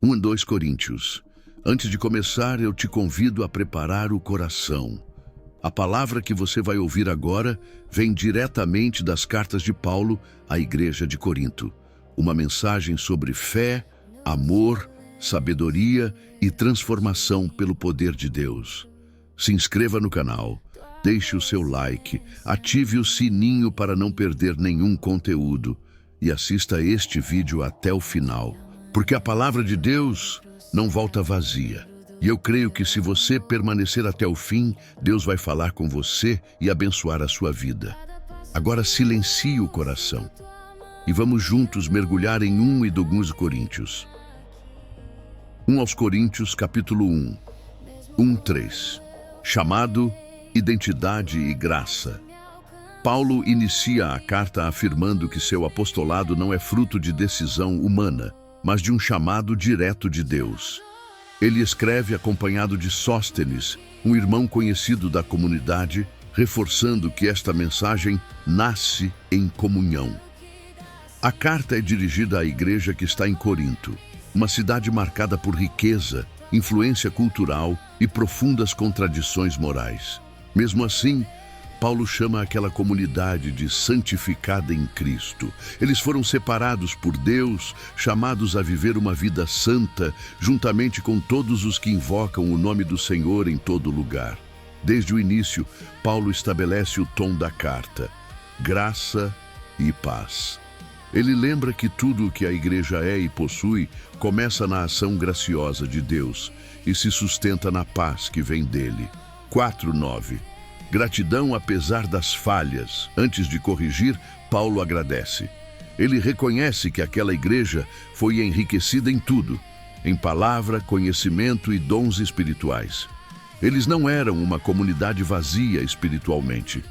2 Coríntios. Antes de começar, eu te convido a preparar o coração. A palavra que você vai ouvir agora vem diretamente das cartas de Paulo à igreja de Corinto. Uma mensagem sobre fé, amor, sabedoria e transformação pelo poder de Deus. Se inscreva no canal, deixe o seu like, ative o sininho para não perder nenhum conteúdo e assista este vídeo até o final. Porque a palavra de Deus não volta vazia. E eu creio que se você permanecer até o fim, Deus vai falar com você e abençoar a sua vida. Agora silencie o coração e vamos juntos mergulhar em 1 e 2 Coríntios. 1 aos Coríntios, capítulo 1:3. Chamado, identidade e graça. Paulo inicia a carta afirmando que seu apostolado não é fruto de decisão humana, mas de um chamado direto de Deus. Ele escreve acompanhado de Sóstenes, um irmão conhecido da comunidade, reforçando que esta mensagem nasce em comunhão. A carta é dirigida à igreja que está em Corinto, uma cidade marcada por riqueza, influência cultural e profundas contradições morais. Mesmo assim, Paulo chama aquela comunidade de santificada em Cristo. Eles foram separados por Deus, chamados a viver uma vida santa, juntamente com todos os que invocam o nome do Senhor em todo lugar. Desde o início, Paulo estabelece o tom da carta: graça e paz. Ele lembra que tudo o que a igreja é e possui começa na ação graciosa de Deus e se sustenta na paz que vem dele. 4:9. Gratidão apesar das falhas. Antes de corrigir, Paulo agradece. Ele reconhece que aquela igreja foi enriquecida em tudo, em palavra, conhecimento e dons espirituais. Eles não eram uma comunidade vazia espiritualmente.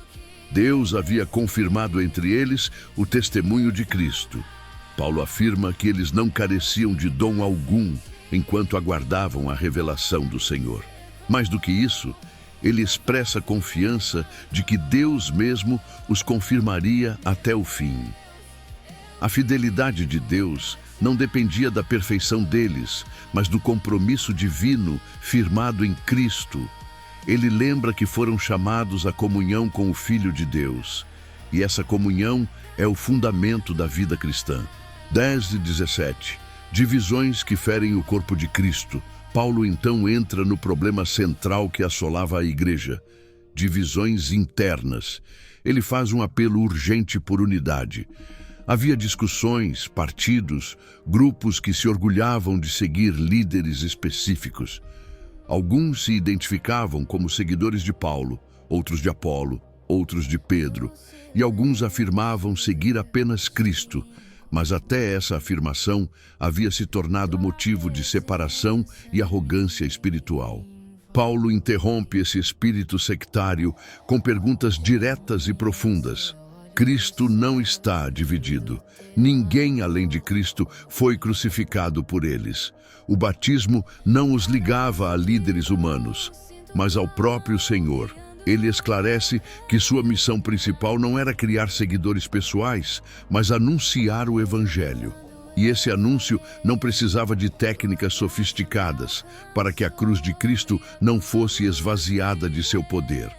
Deus havia confirmado entre eles o testemunho de Cristo. Paulo afirma que eles não careciam de dom algum enquanto aguardavam a revelação do Senhor. Mais do que isso, ele expressa confiança de que Deus mesmo os confirmaria até o fim. A fidelidade de Deus não dependia da perfeição deles, mas do compromisso divino firmado em Cristo. Ele lembra que foram chamados à comunhão com o Filho de Deus, e essa comunhão é o fundamento da vida cristã. 10 e 17. Divisões que ferem o corpo de Cristo. Paulo então entra no problema central que assolava a igreja: divisões internas. Ele faz um apelo urgente por unidade. Havia discussões, partidos, grupos que se orgulhavam de seguir líderes específicos. Alguns se identificavam como seguidores de Paulo, outros de Apolo, outros de Pedro, e alguns afirmavam seguir apenas Cristo. Mas até essa afirmação havia se tornado motivo de separação e arrogância espiritual. Paulo interrompe esse espírito sectário com perguntas diretas e profundas. Cristo não está dividido. Ninguém além de Cristo foi crucificado por eles. O batismo não os ligava a líderes humanos, mas ao próprio Senhor. Ele esclarece que sua missão principal não era criar seguidores pessoais, mas anunciar o Evangelho. E esse anúncio não precisava de técnicas sofisticadas para que a cruz de Cristo não fosse esvaziada de seu poder.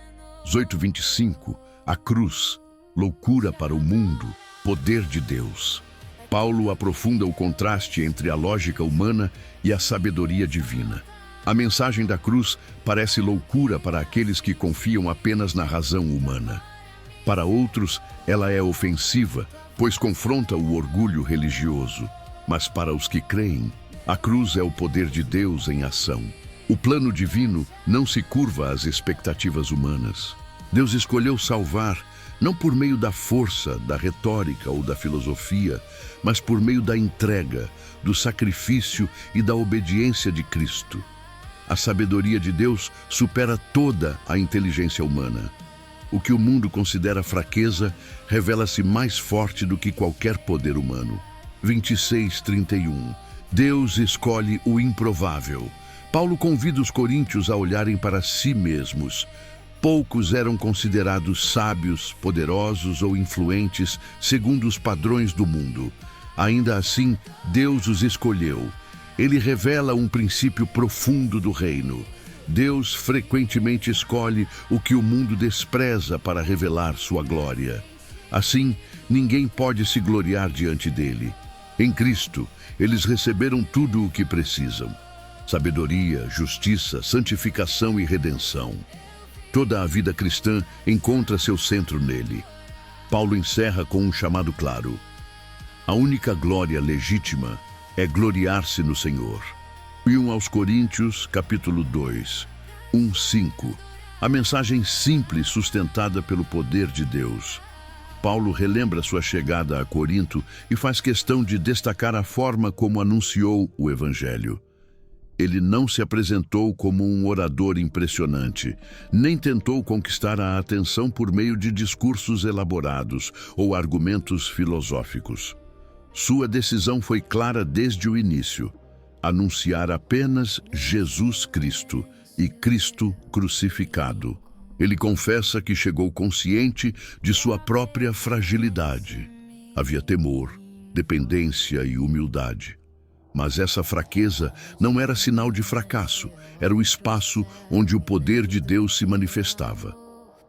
18:25. A cruz, loucura para o mundo, poder de Deus. Paulo aprofunda o contraste entre a lógica humana e a sabedoria divina. A mensagem da cruz parece loucura para aqueles que confiam apenas na razão humana. Para outros, ela é ofensiva, pois confronta o orgulho religioso. Mas para os que creem, a cruz é o poder de Deus em ação. O plano divino não se curva às expectativas humanas. Deus escolheu salvar, não por meio da força, da retórica ou da filosofia, mas por meio da entrega, do sacrifício e da obediência de Cristo. A sabedoria de Deus supera toda a inteligência humana. O que o mundo considera fraqueza revela-se mais forte do que qualquer poder humano. 26:31. Deus escolhe o improvável. Paulo convida os coríntios a olharem para si mesmos. Poucos eram considerados sábios, poderosos ou influentes segundo os padrões do mundo. Ainda assim, Deus os escolheu. Ele revela um princípio profundo do reino. Deus frequentemente escolhe o que o mundo despreza para revelar sua glória. Assim, ninguém pode se gloriar diante dele. Em Cristo, eles receberam tudo o que precisam: sabedoria, justiça, santificação e redenção. Toda a vida cristã encontra seu centro nele. Paulo encerra com um chamado claro: a única glória legítima é gloriar-se no Senhor. E 1 aos Coríntios, capítulo 2, 1:5. A mensagem simples sustentada pelo poder de Deus. Paulo relembra sua chegada a Corinto e faz questão de destacar a forma como anunciou o Evangelho. Ele não se apresentou como um orador impressionante, nem tentou conquistar a atenção por meio de discursos elaborados ou argumentos filosóficos. Sua decisão foi clara desde o início: anunciar apenas Jesus Cristo e Cristo crucificado. Ele confessa que chegou consciente de sua própria fragilidade. Havia temor, dependência e humildade. Mas essa fraqueza não era sinal de fracasso, era o espaço onde o poder de Deus se manifestava.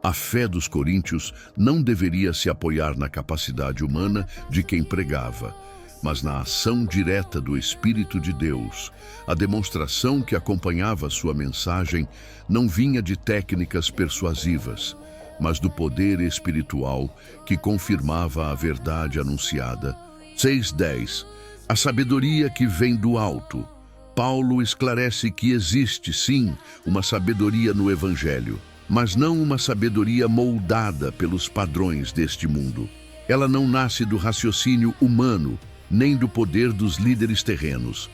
A fé dos coríntios não deveria se apoiar na capacidade humana de quem pregava, mas na ação direta do Espírito de Deus. A demonstração que acompanhava sua mensagem não vinha de técnicas persuasivas, mas do poder espiritual que confirmava a verdade anunciada. 6:10. A sabedoria que vem do alto. Paulo esclarece que existe, sim, uma sabedoria no Evangelho, mas não uma sabedoria moldada pelos padrões deste mundo. Ela não nasce do raciocínio humano, nem do poder dos líderes terrenos.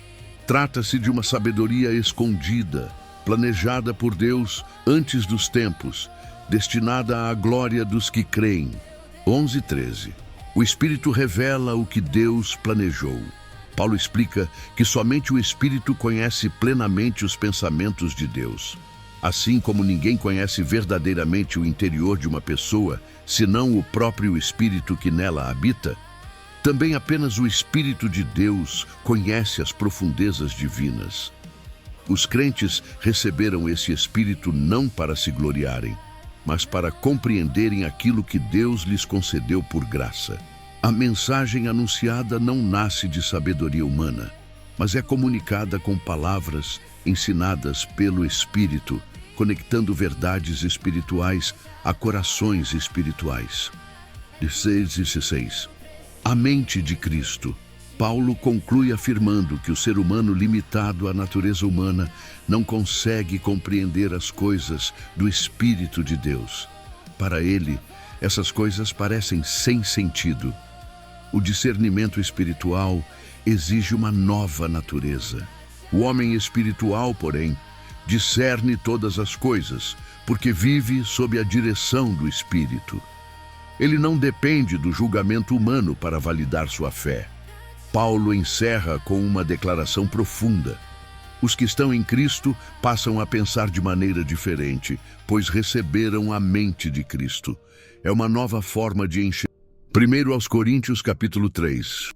Trata-se de uma sabedoria escondida, planejada por Deus antes dos tempos, destinada à glória dos que creem. 11:13. O Espírito revela o que Deus planejou. Paulo explica que somente o Espírito conhece plenamente os pensamentos de Deus. Assim como ninguém conhece verdadeiramente o interior de uma pessoa, senão o próprio Espírito que nela habita, também apenas o Espírito de Deus conhece as profundezas divinas. Os crentes receberam esse Espírito não para se gloriarem, mas para compreenderem aquilo que Deus lhes concedeu por graça. A mensagem anunciada não nasce de sabedoria humana, mas é comunicada com palavras ensinadas pelo Espírito, conectando verdades espirituais a corações espirituais. 16:6. A mente de Cristo. Paulo conclui afirmando que o ser humano limitado à natureza humana não consegue compreender as coisas do Espírito de Deus. Para ele, essas coisas parecem sem sentido. O discernimento espiritual exige uma nova natureza. O homem espiritual, porém, discerne todas as coisas, porque vive sob a direção do Espírito. Ele não depende do julgamento humano para validar sua fé. Paulo encerra com uma declaração profunda. Os que estão em Cristo passam a pensar de maneira diferente, pois receberam a mente de Cristo. É uma nova forma de enxergar. 1 aos Coríntios, capítulo 3,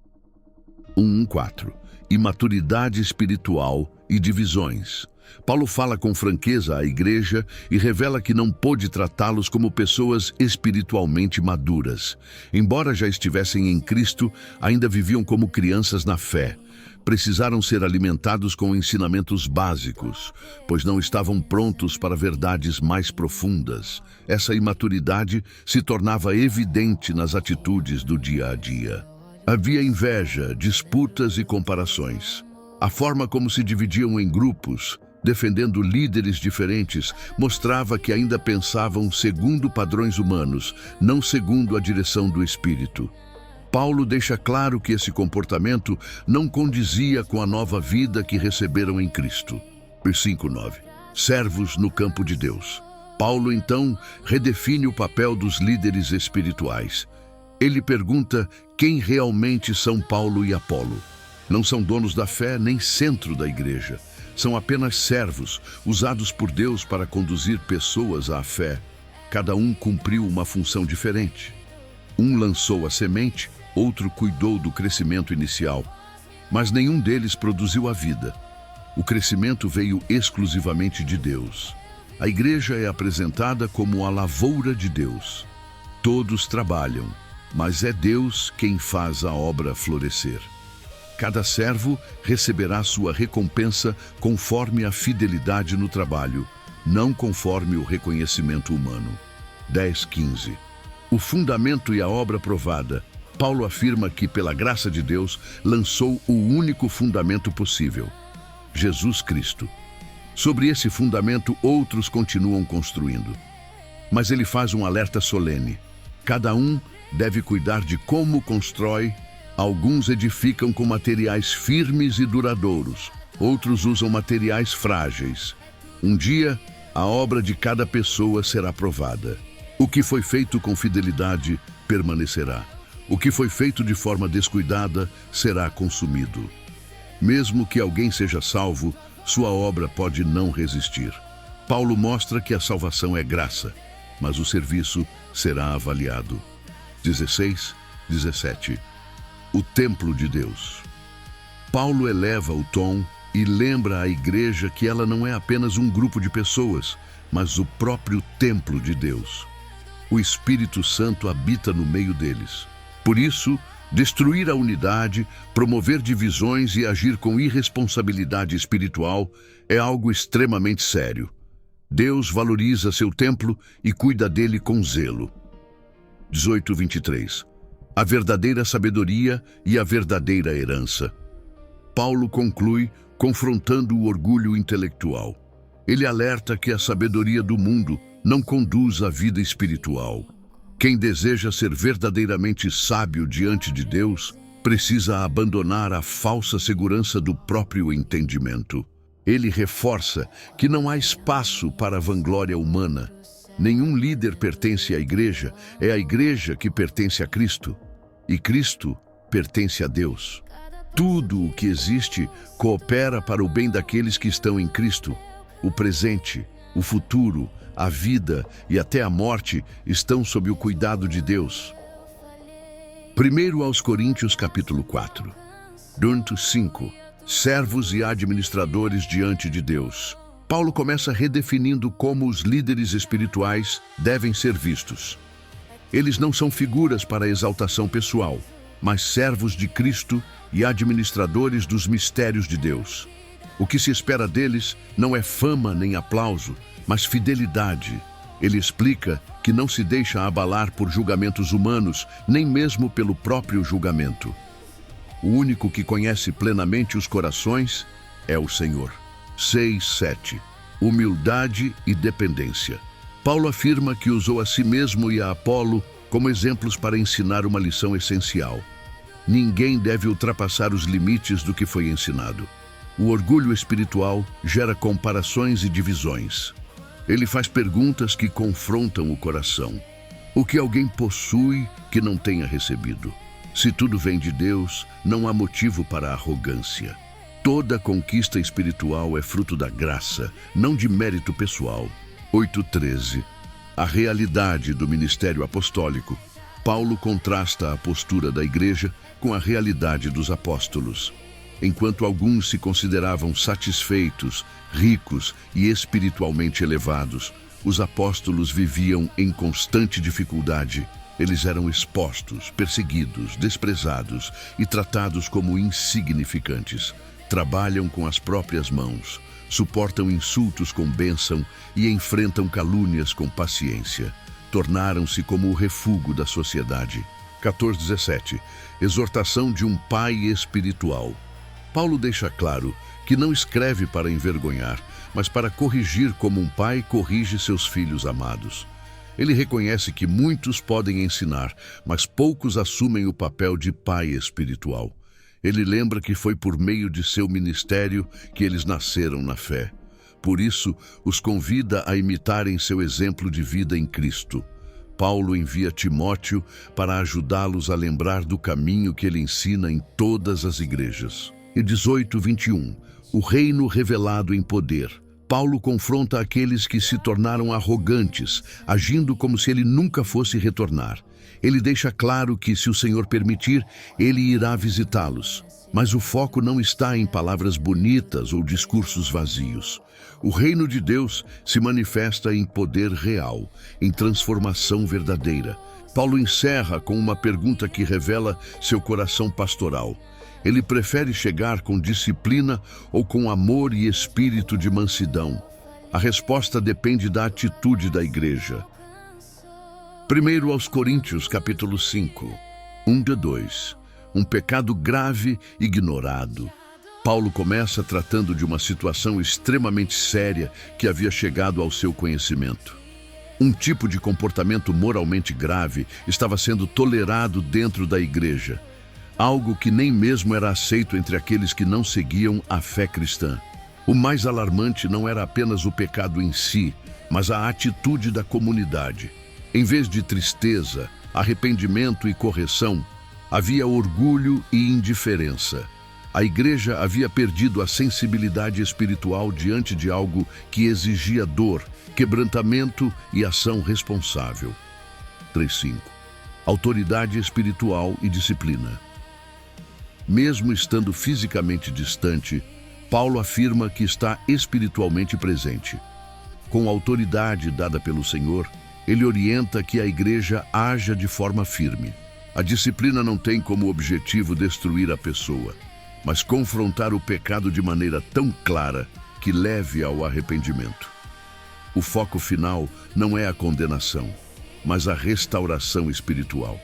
1:4. Imaturidade espiritual e divisões. Paulo fala com franqueza à igreja e revela que não pôde tratá-los como pessoas espiritualmente maduras. Embora já estivessem em Cristo, ainda viviam como crianças na fé. Precisaram ser alimentados com ensinamentos básicos, pois não estavam prontos para verdades mais profundas. Essa imaturidade se tornava evidente nas atitudes do dia a dia. Havia inveja, disputas e comparações. A forma como se dividiam em grupos, defendendo líderes diferentes, mostrava que ainda pensavam segundo padrões humanos, não segundo a direção do Espírito. Paulo deixa claro que esse comportamento não condizia com a nova vida que receberam em Cristo. 5:9. Servos no campo de Deus. Paulo, então, redefine o papel dos líderes espirituais. Ele pergunta quem realmente são Paulo e Apolo. Não são donos da fé nem centro da igreja. São apenas servos, usados por Deus para conduzir pessoas à fé. Cada um cumpriu uma função diferente. Um lançou a semente, outro cuidou do crescimento inicial. mas nenhum deles produziu a vida. O crescimento veio exclusivamente de Deus. A igreja é apresentada como a lavoura de Deus. Todos trabalham, mas é Deus quem faz a obra florescer. Cada servo receberá sua recompensa conforme a fidelidade no trabalho, não conforme o reconhecimento humano. 10:15. O fundamento e a obra provada. Paulo afirma que, pela graça de Deus, lançou o único fundamento possível: Jesus Cristo. Sobre esse fundamento, outros continuam construindo. Mas ele faz um alerta solene. Cada um deve cuidar de como constrói. Alguns edificam com materiais firmes e duradouros, outros usam materiais frágeis. Um dia, a obra de cada pessoa será provada. O que foi feito com fidelidade permanecerá. O que foi feito de forma descuidada será consumido. Mesmo que alguém seja salvo, sua obra pode não resistir. Paulo mostra que a salvação é graça, mas o serviço será avaliado. 16:17. O templo de Deus. Paulo eleva o tom e lembra à igreja que ela não é apenas um grupo de pessoas, mas o próprio templo de Deus. O Espírito Santo habita no meio deles. Por isso, destruir a unidade, promover divisões e agir com irresponsabilidade espiritual é algo extremamente sério. Deus valoriza seu templo e cuida dele com zelo. 18:23. A verdadeira sabedoria e a verdadeira herança. Paulo conclui confrontando o orgulho intelectual. Ele alerta que a sabedoria do mundo não conduz à vida espiritual. Quem deseja ser verdadeiramente sábio diante de Deus precisa abandonar a falsa segurança do próprio entendimento. Ele reforça que não há espaço para a vanglória humana. Nenhum líder pertence à igreja, é a igreja que pertence a Cristo. E Cristo pertence a Deus. Tudo o que existe coopera para o bem daqueles que estão em Cristo. O presente, o futuro, a vida e até a morte estão sob o cuidado de Deus. 1 aos Coríntios capítulo 4. 5. Servos e administradores diante de Deus. Paulo começa redefinindo como os líderes espirituais devem ser vistos. Eles não são figuras para exaltação pessoal, mas servos de Cristo e administradores dos mistérios de Deus. O que se espera deles não é fama nem aplauso, mas fidelidade. Ele explica que não se deixa abalar por julgamentos humanos, nem mesmo pelo próprio julgamento. O único que conhece plenamente os corações é o Senhor. 6:7. Humildade e dependência. Paulo afirma que usou a si mesmo e a Apolo como exemplos para ensinar uma lição essencial. Ninguém deve ultrapassar os limites do que foi ensinado. O orgulho espiritual gera comparações e divisões. Ele faz perguntas que confrontam o coração. O que alguém possui que não tenha recebido? Se tudo vem de Deus, não há motivo para a arrogância. Toda conquista espiritual é fruto da graça, não de mérito pessoal. 8:13. A realidade do ministério apostólico. Paulo contrasta a postura da igreja com a realidade dos apóstolos. Enquanto alguns se consideravam satisfeitos, ricos e espiritualmente elevados, os apóstolos viviam em constante dificuldade. Eles eram expostos, perseguidos, desprezados e tratados como insignificantes. Trabalham com as próprias mãos, suportam insultos com bênção e enfrentam calúnias com paciência. Tornaram-se como o refúgio da sociedade. 14:17. Exortação de um pai espiritual. Paulo deixa claro que não escreve para envergonhar, mas para corrigir como um pai corrige seus filhos amados. Ele reconhece que muitos podem ensinar, mas poucos assumem o papel de pai espiritual. Ele lembra que foi por meio de seu ministério que eles nasceram na fé. Por isso, os convida a imitarem seu exemplo de vida em Cristo. Paulo envia Timóteo para ajudá-los a lembrar do caminho que ele ensina em todas as igrejas. E 18:21. O reino revelado em poder. Paulo confronta aqueles que se tornaram arrogantes, agindo como se ele nunca fosse retornar. Ele deixa claro que, se o Senhor permitir, ele irá visitá-los. Mas o foco não está em palavras bonitas ou discursos vazios. O reino de Deus se manifesta em poder real, em transformação verdadeira. Paulo encerra com uma pergunta que revela seu coração pastoral. Ele prefere chegar com disciplina ou com amor e espírito de mansidão? A resposta depende da atitude da igreja. 1 aos Coríntios, capítulo 5, 1-2. Um pecado grave ignorado. Paulo começa tratando de uma situação extremamente séria que havia chegado ao seu conhecimento. Um tipo de comportamento moralmente grave estava sendo tolerado dentro da igreja, algo que nem mesmo era aceito entre aqueles que não seguiam a fé cristã. O mais alarmante não era apenas o pecado em si, mas a atitude da comunidade. Em vez de tristeza, arrependimento e correção, havia orgulho e indiferença. A igreja havia perdido a sensibilidade espiritual diante de algo que exigia dor, quebrantamento e ação responsável. 3.5. Autoridade espiritual e disciplina. Mesmo estando fisicamente distante, Paulo afirma que está espiritualmente presente. Com a autoridade dada pelo Senhor, ele orienta que a igreja haja de forma firme. A disciplina não tem como objetivo destruir a pessoa, mas confrontar o pecado de maneira tão clara que leve ao arrependimento. O foco final não é a condenação, mas a restauração espiritual.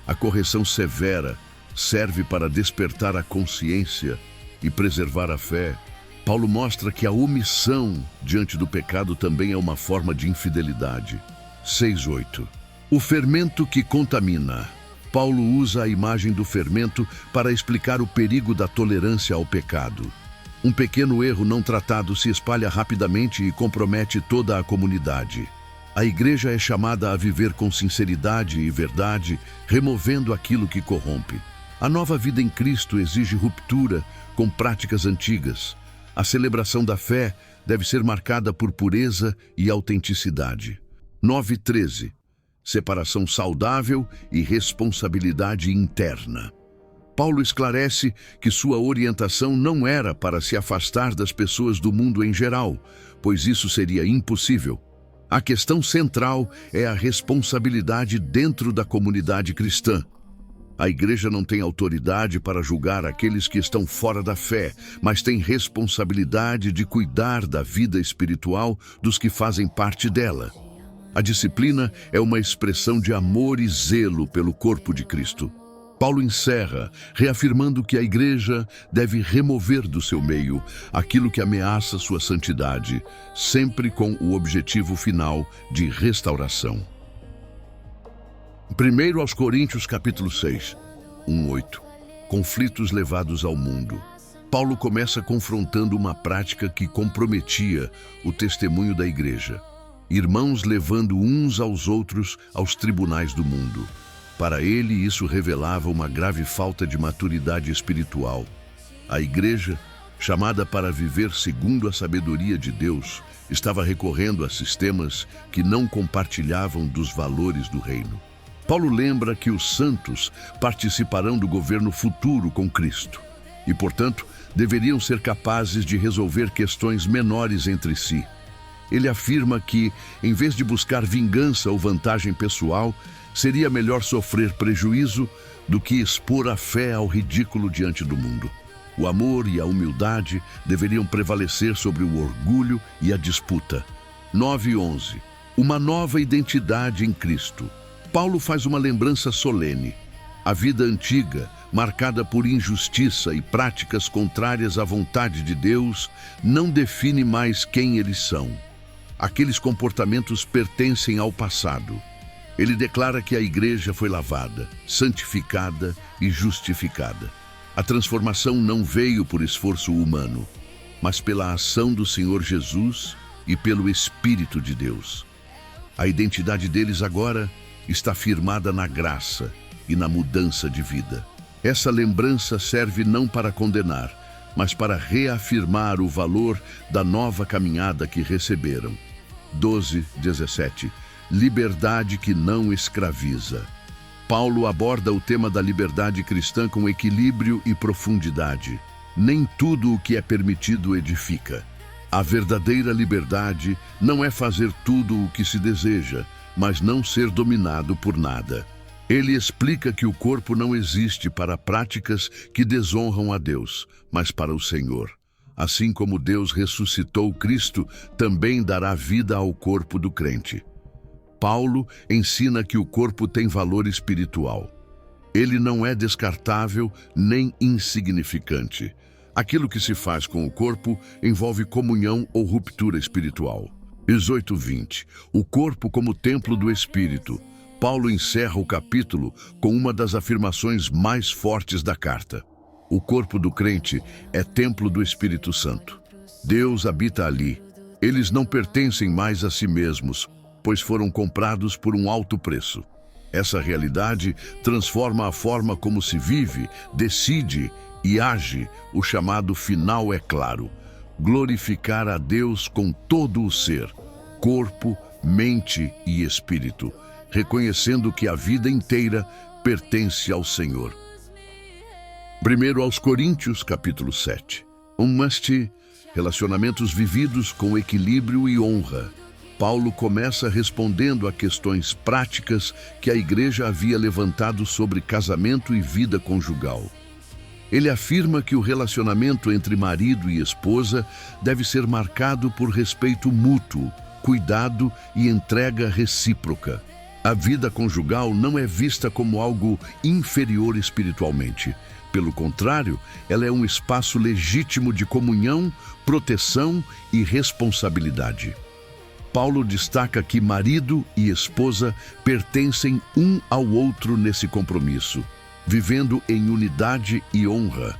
A correção severa serve para despertar a consciência e preservar a fé. Paulo mostra que a omissão diante do pecado também é uma forma de infidelidade. 6.8. O fermento que contamina. Paulo usa a imagem do fermento para explicar o perigo da tolerância ao pecado. Um pequeno erro não tratado se espalha rapidamente e compromete toda a comunidade. A igreja é chamada a viver com sinceridade e verdade, removendo aquilo que corrompe. A nova vida em Cristo exige ruptura com práticas antigas. A celebração da fé deve ser marcada por pureza e autenticidade. 9.13. Separação saudável e responsabilidade interna. Paulo esclarece que sua orientação não era para se afastar das pessoas do mundo em geral, pois isso seria impossível. A questão central é a responsabilidade dentro da comunidade cristã. A igreja não tem autoridade para julgar aqueles que estão fora da fé, mas tem responsabilidade de cuidar da vida espiritual dos que fazem parte dela. A disciplina é uma expressão de amor e zelo pelo corpo de Cristo. Paulo encerra, reafirmando que a igreja deve remover do seu meio aquilo que ameaça sua santidade, sempre com o objetivo final de restauração. 1 aos Coríntios, capítulo 6, 1-8. Conflitos levados ao mundo. Paulo começa confrontando uma prática que comprometia o testemunho da igreja. Irmãos levando uns aos outros aos tribunais do mundo. Para ele, isso revelava uma grave falta de maturidade espiritual. A igreja, chamada para viver segundo a sabedoria de Deus, estava recorrendo a sistemas que não compartilhavam dos valores do reino. Paulo lembra que os santos participarão do governo futuro com Cristo e, portanto, deveriam ser capazes de resolver questões menores entre si. Ele afirma que, em vez de buscar vingança ou vantagem pessoal, seria melhor sofrer prejuízo do que expor a fé ao ridículo diante do mundo. O amor e a humildade deveriam prevalecer sobre o orgulho e a disputa. 9:11. Uma nova identidade em Cristo. Paulo faz uma lembrança solene. A vida antiga, marcada por injustiça e práticas contrárias à vontade de Deus, não define mais quem eles são. Aqueles comportamentos pertencem ao passado. Ele declara que a igreja foi lavada, santificada e justificada. A transformação não veio por esforço humano, mas pela ação do Senhor Jesus e pelo Espírito de Deus. A identidade deles agora está firmada na graça e na mudança de vida. Essa lembrança serve não para condenar, mas para reafirmar o valor da nova caminhada que receberam. 12:17. Liberdade que não escraviza. Paulo aborda o tema da liberdade cristã com equilíbrio e profundidade. Nem tudo o que é permitido edifica. A verdadeira liberdade não é fazer tudo o que se deseja, mas não ser dominado por nada. Ele explica que o corpo não existe para práticas que desonram a Deus, mas para o Senhor. Assim como Deus ressuscitou Cristo, também dará vida ao corpo do crente. Paulo ensina que o corpo tem valor espiritual. Ele não é descartável nem insignificante. Aquilo que se faz com o corpo envolve comunhão ou ruptura espiritual. 18:20. O corpo como templo do Espírito. Paulo encerra o capítulo com uma das afirmações mais fortes da carta. O corpo do crente é templo do Espírito Santo. Deus habita ali. Eles não pertencem mais a si mesmos, pois foram comprados por um alto preço. Essa realidade transforma a forma como se vive, decide e age. O chamado final é claro: glorificar a Deus com todo o ser, corpo, mente e espírito, reconhecendo que a vida inteira pertence ao Senhor. 1 aos Coríntios, capítulo 7. Relacionamentos vividos com equilíbrio e honra. Paulo começa respondendo a questões práticas que a igreja havia levantado sobre casamento e vida conjugal. Ele afirma que o relacionamento entre marido e esposa deve ser marcado por respeito mútuo, cuidado e entrega recíproca. A vida conjugal não é vista como algo inferior espiritualmente. Pelo contrário, ela é um espaço legítimo de comunhão, proteção e responsabilidade. Paulo destaca que marido e esposa pertencem um ao outro nesse compromisso, vivendo em unidade e honra.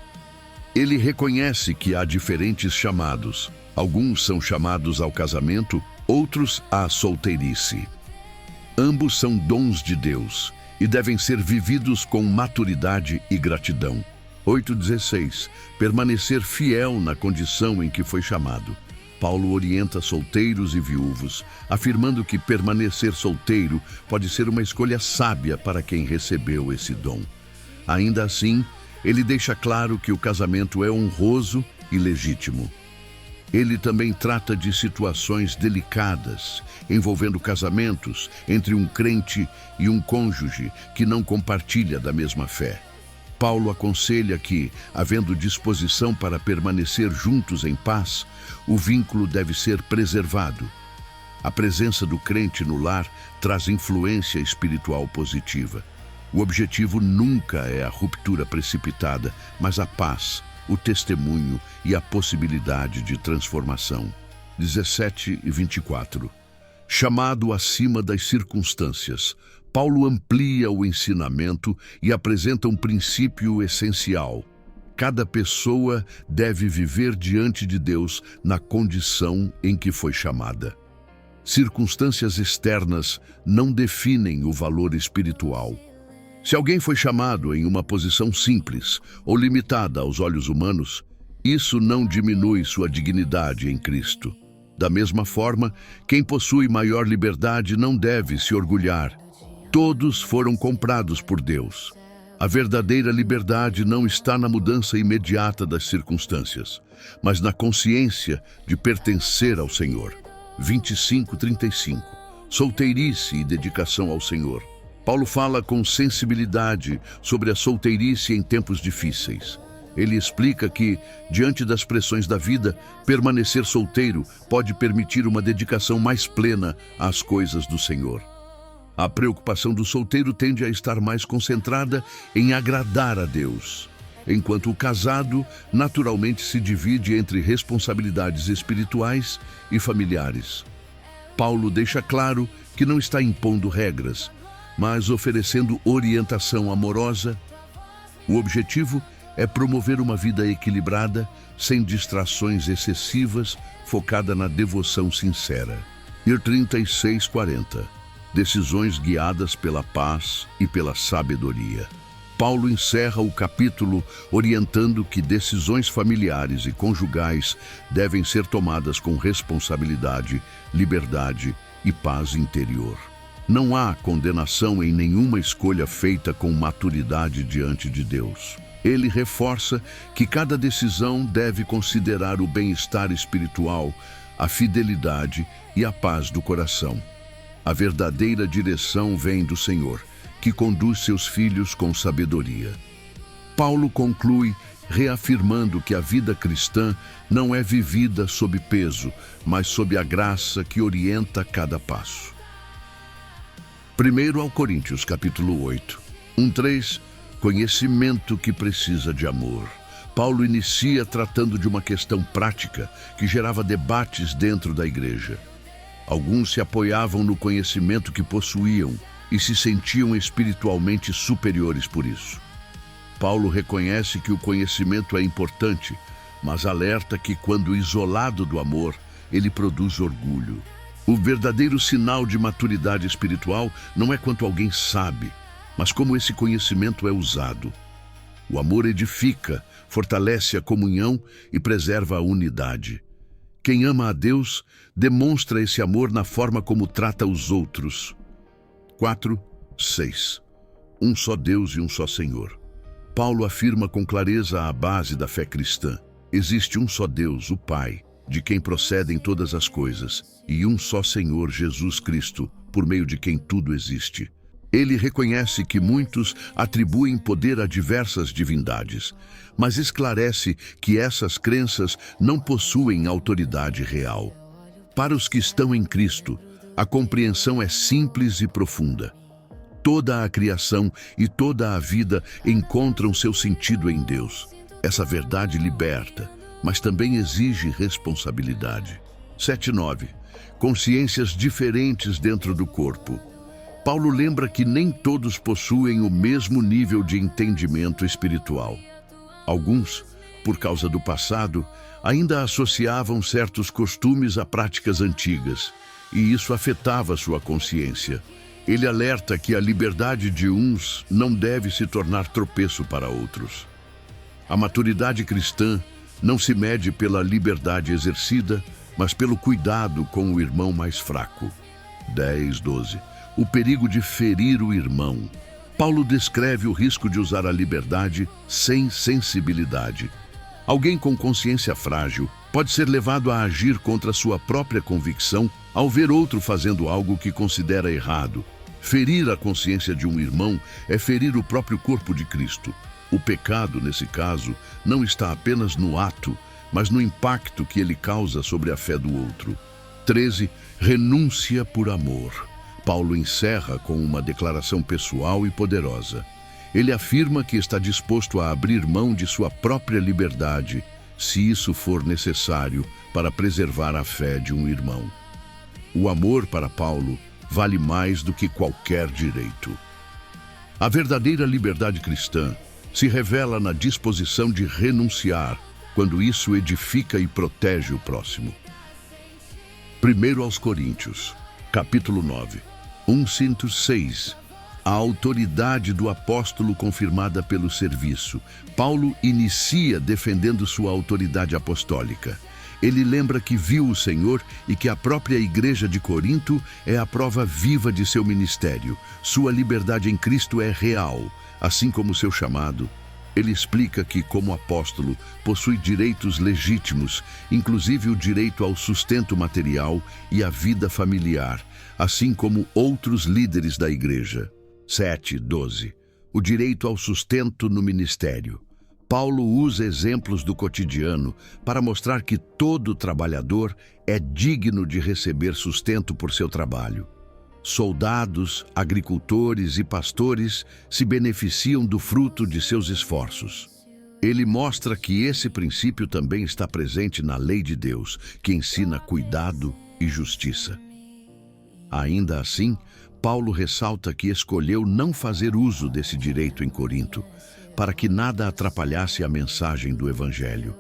Ele reconhece que há diferentes chamados. Alguns são chamados ao casamento, outros à solteirice. Ambos são dons de Deus e devem ser vividos com maturidade e gratidão. 8:16. Permanecer fiel na condição em que foi chamado. Paulo orienta solteiros e viúvos, afirmando que permanecer solteiro pode ser uma escolha sábia para quem recebeu esse dom. Ainda assim, ele deixa claro que o casamento é honroso e legítimo. Ele também trata de situações delicadas, envolvendo casamentos entre um crente e um cônjuge que não compartilha da mesma fé. Paulo aconselha que, havendo disposição para permanecer juntos em paz, o vínculo deve ser preservado. A presença do crente no lar traz influência espiritual positiva. O objetivo nunca é a ruptura precipitada, mas a paz, o testemunho e a possibilidade de transformação. 17:24. Chamado acima das circunstâncias, Paulo amplia o ensinamento e apresenta um princípio essencial. Cada pessoa deve viver diante de Deus na condição em que foi chamada. Circunstâncias externas não definem o valor espiritual. Se alguém foi chamado em uma posição simples ou limitada aos olhos humanos, isso não diminui sua dignidade em Cristo. Da mesma forma, quem possui maior liberdade não deve se orgulhar. Todos foram comprados por Deus. A verdadeira liberdade não está na mudança imediata das circunstâncias, mas na consciência de pertencer ao Senhor. 25:35. Solteirice e dedicação ao Senhor. Paulo fala com sensibilidade sobre a solteirice em tempos difíceis. Ele explica que, diante das pressões da vida, permanecer solteiro pode permitir uma dedicação mais plena às coisas do Senhor. A preocupação do solteiro tende a estar mais concentrada em agradar a Deus, enquanto o casado naturalmente se divide entre responsabilidades espirituais e familiares. Paulo deixa claro que não está impondo regras, mas oferecendo orientação amorosa. O objetivo é promover uma vida equilibrada, sem distrações excessivas, focada na devoção sincera. 36:40. Decisões guiadas pela paz e pela sabedoria. Paulo encerra o capítulo orientando que decisões familiares e conjugais devem ser tomadas com responsabilidade, liberdade e paz interior. Não há condenação em nenhuma escolha feita com maturidade diante de Deus. Ele reforça que cada decisão deve considerar o bem-estar espiritual, a fidelidade e a paz do coração. A verdadeira direção vem do Senhor, que conduz seus filhos com sabedoria. Paulo conclui reafirmando que a vida cristã não é vivida sob peso, mas sob a graça que orienta cada passo. 1 Coríntios, capítulo 8, 1:3, conhecimento que precisa de amor. Paulo inicia tratando de uma questão prática que gerava debates dentro da igreja. Alguns se apoiavam no conhecimento que possuíam e se sentiam espiritualmente superiores por isso. Paulo reconhece que o conhecimento é importante, mas alerta que, quando isolado do amor, ele produz orgulho. O verdadeiro sinal de maturidade espiritual não é quanto alguém sabe, mas como esse conhecimento é usado. O amor edifica, fortalece a comunhão e preserva a unidade. Quem ama a Deus demonstra esse amor na forma como trata os outros. 4:6. Um só Deus e um só Senhor. Paulo afirma com clareza a base da fé cristã. Existe um só Deus, o Pai, de quem procedem todas as coisas, e um só Senhor, Jesus Cristo, por meio de quem tudo existe. Ele reconhece que muitos atribuem poder a diversas divindades, mas esclarece que essas crenças não possuem autoridade real. Para os que estão em Cristo, a compreensão é simples e profunda. Toda a criação e toda a vida encontram seu sentido em Deus. Essa verdade liberta, mas também exige responsabilidade. 7:9. Consciências diferentes dentro do corpo. Paulo lembra que nem todos possuem o mesmo nível de entendimento espiritual. Alguns, por causa do passado, ainda associavam certos costumes a práticas antigas, e isso afetava sua consciência. Ele alerta que a liberdade de uns não deve se tornar tropeço para outros. A maturidade cristã não se mede pela liberdade exercida, mas pelo cuidado com o irmão mais fraco. 10:12. O perigo de ferir o irmão. Paulo descreve o risco de usar a liberdade sem sensibilidade. Alguém com consciência frágil pode ser levado a agir contra sua própria convicção ao ver outro fazendo algo que considera errado. Ferir a consciência de um irmão é ferir o próprio corpo de Cristo. O pecado, nesse caso, não está apenas no ato, mas no impacto que ele causa sobre a fé do outro. 13. Renúncia por amor. Paulo encerra com uma declaração pessoal e poderosa. Ele afirma que está disposto a abrir mão de sua própria liberdade, se isso for necessário para preservar a fé de um irmão. O amor para Paulo vale mais do que qualquer direito. A verdadeira liberdade cristã se revela na disposição de renunciar quando isso edifica e protege o próximo. 1 Coríntios, capítulo 9, 1:6. A autoridade do apóstolo confirmada pelo serviço. Paulo inicia defendendo sua autoridade apostólica. Ele lembra que viu o Senhor e que a própria igreja de Corinto é a prova viva de seu ministério. Sua liberdade em Cristo é real, assim como seu chamado. Ele explica que, como apóstolo, possui direitos legítimos, inclusive o direito ao sustento material e à vida familiar, assim como outros líderes da igreja. 7:12. O direito ao sustento no ministério. Paulo usa exemplos do cotidiano para mostrar que todo trabalhador é digno de receber sustento por seu trabalho. Soldados, agricultores e pastores se beneficiam do fruto de seus esforços. Ele mostra que esse princípio também está presente na lei de Deus, que ensina cuidado e justiça. Ainda assim, Paulo ressalta que escolheu não fazer uso desse direito em Corinto, para que nada atrapalhasse a mensagem do Evangelho.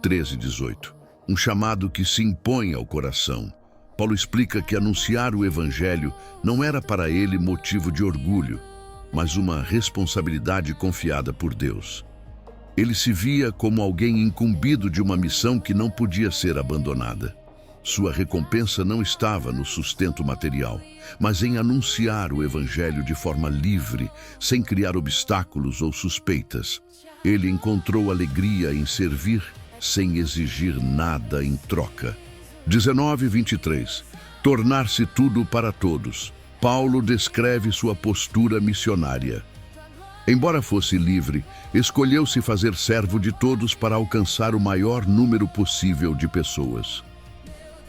13:18. Um chamado que se impõe ao coração. Paulo explica que anunciar o Evangelho não era para ele motivo de orgulho, mas uma responsabilidade confiada por Deus. Ele se via como alguém incumbido de uma missão que não podia ser abandonada. Sua recompensa não estava no sustento material, mas em anunciar o Evangelho de forma livre, sem criar obstáculos ou suspeitas. Ele encontrou alegria em servir, sem exigir nada em troca. 19:23. Tornar-se tudo para todos. Paulo descreve sua postura missionária. Embora fosse livre, escolheu se fazer servo de todos para alcançar o maior número possível de pessoas.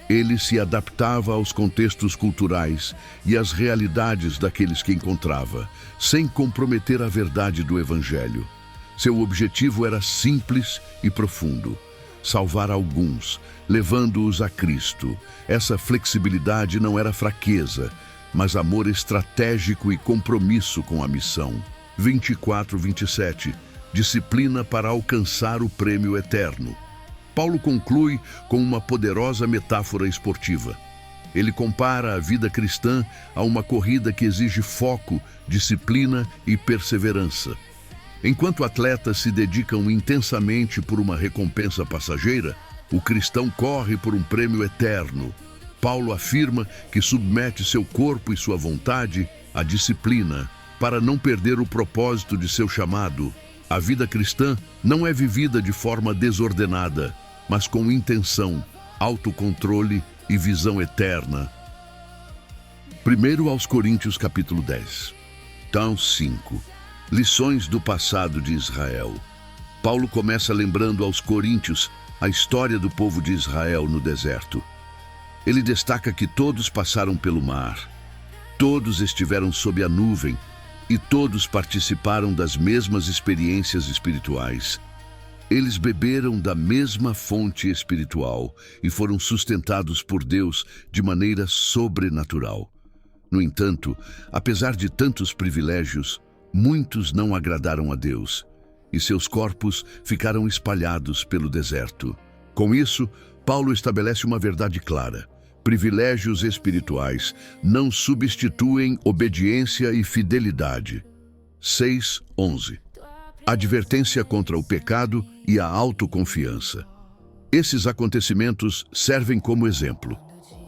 Ele se adaptava aos contextos culturais e às realidades daqueles que encontrava, sem comprometer a verdade do Evangelho. Seu objetivo era simples e profundo: salvar alguns, levando-os a Cristo. Essa flexibilidade não era fraqueza, mas amor estratégico e compromisso com a missão. 24:27. Disciplina para alcançar o prêmio eterno. Paulo conclui com uma poderosa metáfora esportiva. Ele compara a vida cristã a uma corrida que exige foco, disciplina e perseverança. Enquanto atletas se dedicam intensamente por uma recompensa passageira, o cristão corre por um prêmio eterno. Paulo afirma que submete seu corpo e sua vontade à disciplina para não perder o propósito de seu chamado. A vida cristã não é vivida de forma desordenada, mas com intenção, autocontrole e visão eterna. 1 aos Coríntios capítulo 10. Então 5. Lições do passado de Israel. Paulo começa lembrando aos coríntios a história do povo de Israel no deserto. Ele destaca que todos passaram pelo mar, todos estiveram sob a nuvem e todos participaram das mesmas experiências espirituais. Eles beberam da mesma fonte espiritual e foram sustentados por Deus de maneira sobrenatural. No entanto, apesar de tantos privilégios, muitos não agradaram a Deus e seus corpos ficaram espalhados pelo deserto. Com isso, Paulo estabelece uma verdade clara: privilégios espirituais não substituem obediência e fidelidade. 6:11. Advertência contra o pecado e a autoconfiança. Esses acontecimentos servem como exemplo.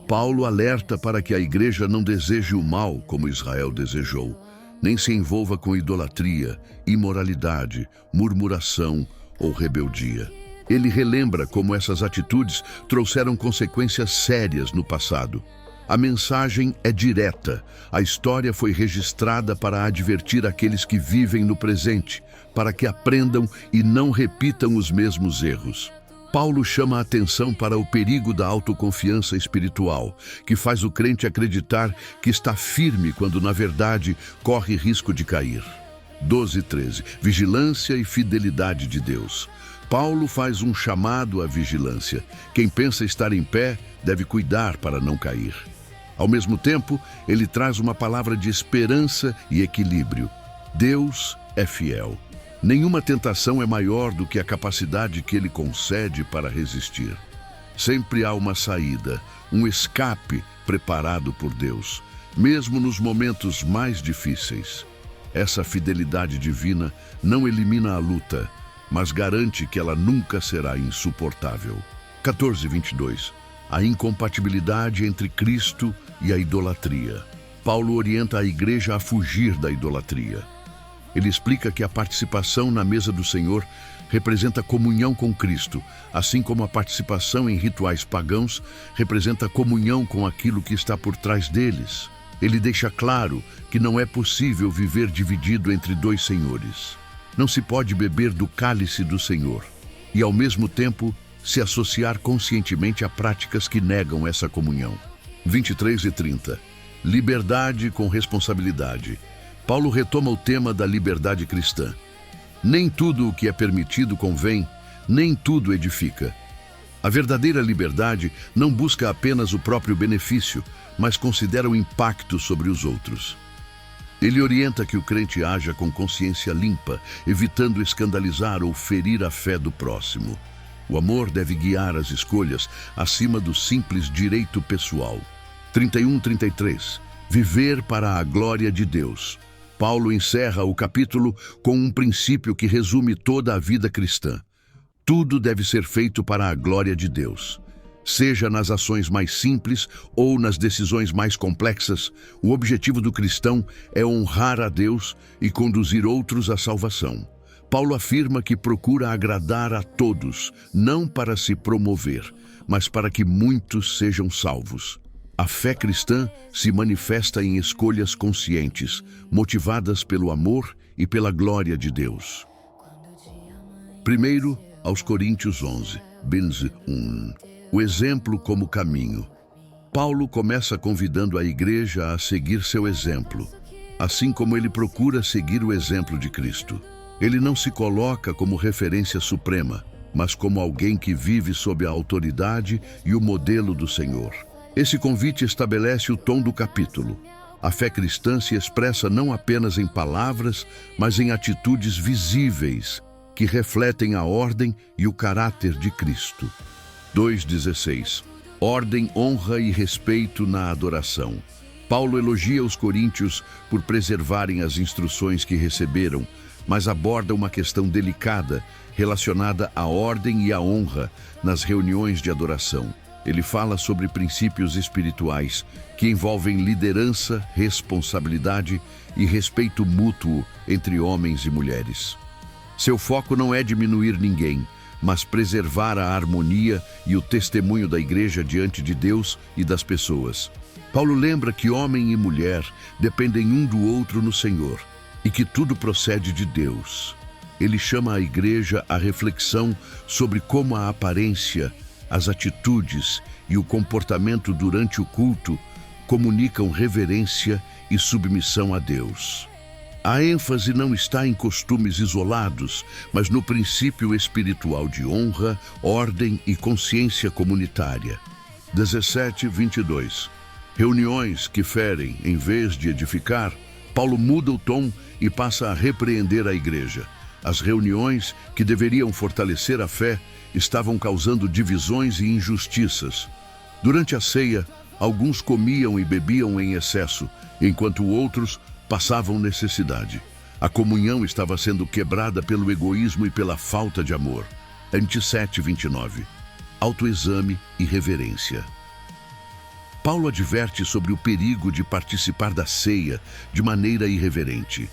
Paulo alerta para que a igreja não deseje o mal como Israel desejou, nem se envolva com idolatria, imoralidade, murmuração ou rebeldia. Ele relembra como essas atitudes trouxeram consequências sérias no passado. A mensagem é direta. A história foi registrada para advertir aqueles que vivem no presente, para que aprendam e não repitam os mesmos erros. Paulo chama a atenção para o perigo da autoconfiança espiritual, que faz o crente acreditar que está firme quando, na verdade, corre risco de cair. 12:13. Vigilância e fidelidade de Deus. Paulo faz um chamado à vigilância. Quem pensa estar em pé deve cuidar para não cair. Ao mesmo tempo, ele traz uma palavra de esperança e equilíbrio. Deus é fiel. Nenhuma tentação é maior do que a capacidade que ele concede para resistir. Sempre há uma saída, um escape preparado por Deus, mesmo nos momentos mais difíceis. Essa fidelidade divina não elimina a luta, mas garante que ela nunca será insuportável. 14:22. A incompatibilidade entre Cristo e a idolatria. Paulo orienta a igreja a fugir da idolatria. Ele explica que a participação na mesa do Senhor representa comunhão com Cristo, assim como a participação em rituais pagãos representa comunhão com aquilo que está por trás deles. Ele deixa claro que não é possível viver dividido entre dois senhores. Não se pode beber do cálice do Senhor e, ao mesmo tempo, se associar conscientemente a práticas que negam essa comunhão. 23:30. Liberdade com responsabilidade. Paulo retoma o tema da liberdade cristã. Nem tudo o que é permitido convém, nem tudo edifica. A verdadeira liberdade não busca apenas o próprio benefício, mas considera o impacto sobre os outros. Ele orienta que o crente haja com consciência limpa, evitando escandalizar ou ferir a fé do próximo. O amor deve guiar as escolhas acima do simples direito pessoal. 31:33. Viver para a glória de Deus. Paulo encerra o capítulo com um princípio que resume toda a vida cristã. Tudo deve ser feito para a glória de Deus. Seja nas ações mais simples ou nas decisões mais complexas, o objetivo do cristão é honrar a Deus e conduzir outros à salvação. Paulo afirma que procura agradar a todos, não para se promover, mas para que muitos sejam salvos. A fé cristã se manifesta em escolhas conscientes, motivadas pelo amor e pela glória de Deus. Primeiro, aos Coríntios 11, 1. O exemplo como caminho. Paulo começa convidando a igreja a seguir seu exemplo, assim como ele procura seguir o exemplo de Cristo. Ele não se coloca como referência suprema, mas como alguém que vive sob a autoridade e o modelo do Senhor. Esse convite estabelece o tom do capítulo. A fé cristã se expressa não apenas em palavras, mas em atitudes visíveis, que refletem a ordem e o caráter de Cristo. 2,16. Ordem, honra e respeito na adoração. Paulo elogia os coríntios por preservarem as instruções que receberam, mas aborda uma questão delicada relacionada à ordem e à honra nas reuniões de adoração. Ele fala sobre princípios espirituais que envolvem liderança, responsabilidade e respeito mútuo entre homens e mulheres. Seu foco não é diminuir ninguém, mas preservar a harmonia e o testemunho da igreja diante de Deus e das pessoas. Paulo lembra que homem e mulher dependem um do outro no Senhor e que tudo procede de Deus. Ele chama a igreja à reflexão sobre como a aparência, as atitudes e o comportamento durante o culto comunicam reverência e submissão a Deus. A ênfase não está em costumes isolados, mas no princípio espiritual de honra, ordem e consciência comunitária. 17:22. Reuniões que ferem em vez de edificar, Paulo muda o tom e passa a repreender a igreja. As reuniões que deveriam fortalecer a fé estavam causando divisões e injustiças. Durante a ceia, alguns comiam e bebiam em excesso, enquanto outros passavam necessidade. A comunhão estava sendo quebrada pelo egoísmo e pela falta de amor. 27:29. Autoexame e reverência. Paulo adverte sobre o perigo de participar da ceia de maneira irreverente.